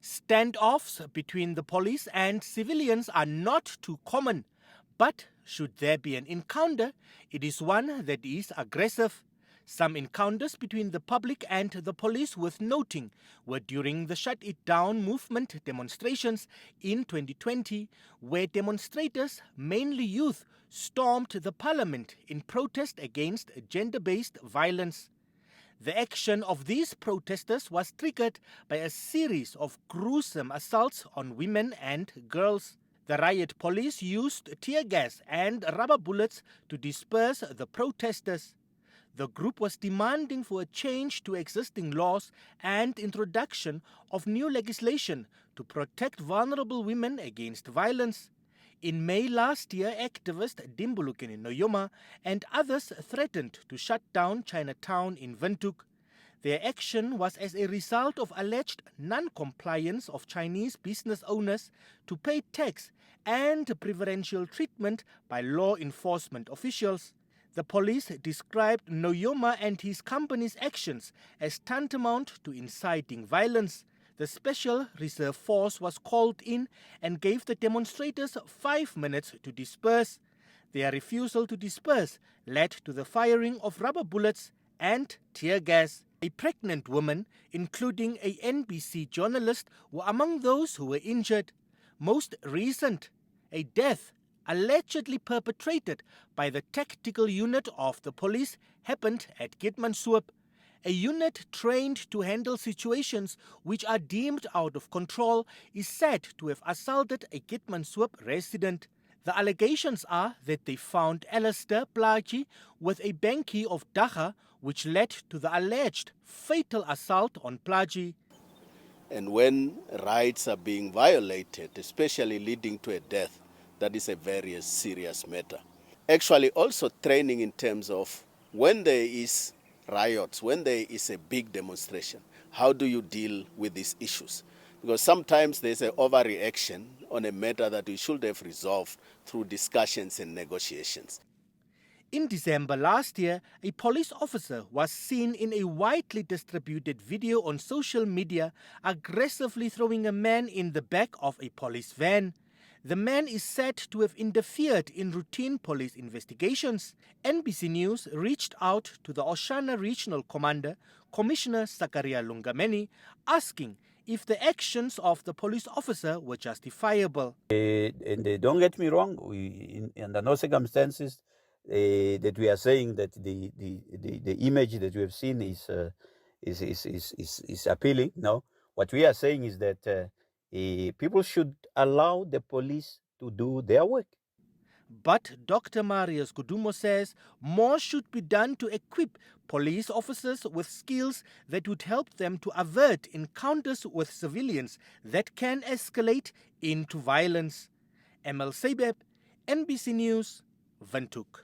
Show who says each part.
Speaker 1: Standoffs between the police and civilians are not too common, but should there be an encounter, it is one that is aggressive. Some encounters between the public and the police worth noting were during the Shut It Down movement demonstrations in 2020, where demonstrators, mainly youth, stormed the parliament in protest against gender-based violence. The action of these protesters was triggered by a series of gruesome assaults on women and girls. The riot police used tear gas and rubber bullets to disperse the protesters. The group was demanding for a change to existing laws and introduction of new legislation to protect vulnerable women against violence. In May last year, activist Dimbulukeni Noyoma and others threatened to shut down Chinatown in Windhoek. Their action was as a result of alleged non-compliance of Chinese business owners to pay tax and preferential treatment by law enforcement officials. The police described Noyoma and his company's actions as tantamount to inciting violence. The Special Reserve Force was called in and gave the demonstrators 5 minutes to disperse. Their refusal to disperse led to the firing of rubber bullets and tear gas. A pregnant woman, including a NBC journalist, were among those who were injured. Most recent, a death allegedly perpetrated by the tactical unit of the police happened at Keetmanshoop, a unit trained to handle situations which are deemed out of control, is said to have assaulted a Keetmanshoop resident. The allegations are that they found Alistair Plaatje with a bankie of dagga, which led to the alleged fatal assault on Plaatje.
Speaker 2: And when rights are being violated, especially leading to a death, that is a very serious matter. Actually, also training in terms of when there is riots, when there is a big demonstration, how do you deal with these issues? Because sometimes there's an overreaction on a matter that we should have resolved through discussions and negotiations.
Speaker 1: In December last year, a police officer was seen in a widely distributed video on social media aggressively throwing a man in the back of a police van. The man is said to have interfered in routine police investigations. NBC News reached out to the Oshana Regional Commander, Commissioner Sakaria Lungameni, asking if the actions of the police officer were justifiable.
Speaker 3: And don't get me wrong, under no circumstances that we are saying that the image that we have seen is appealing. No, what we are saying is that people should allow the police to do their work.
Speaker 1: But Dr. Marius Kudumo says more should be done to equip police officers with skills that would help them to avert encounters with civilians that can escalate into violence. ML Sebeb, NBC News, Windhoek.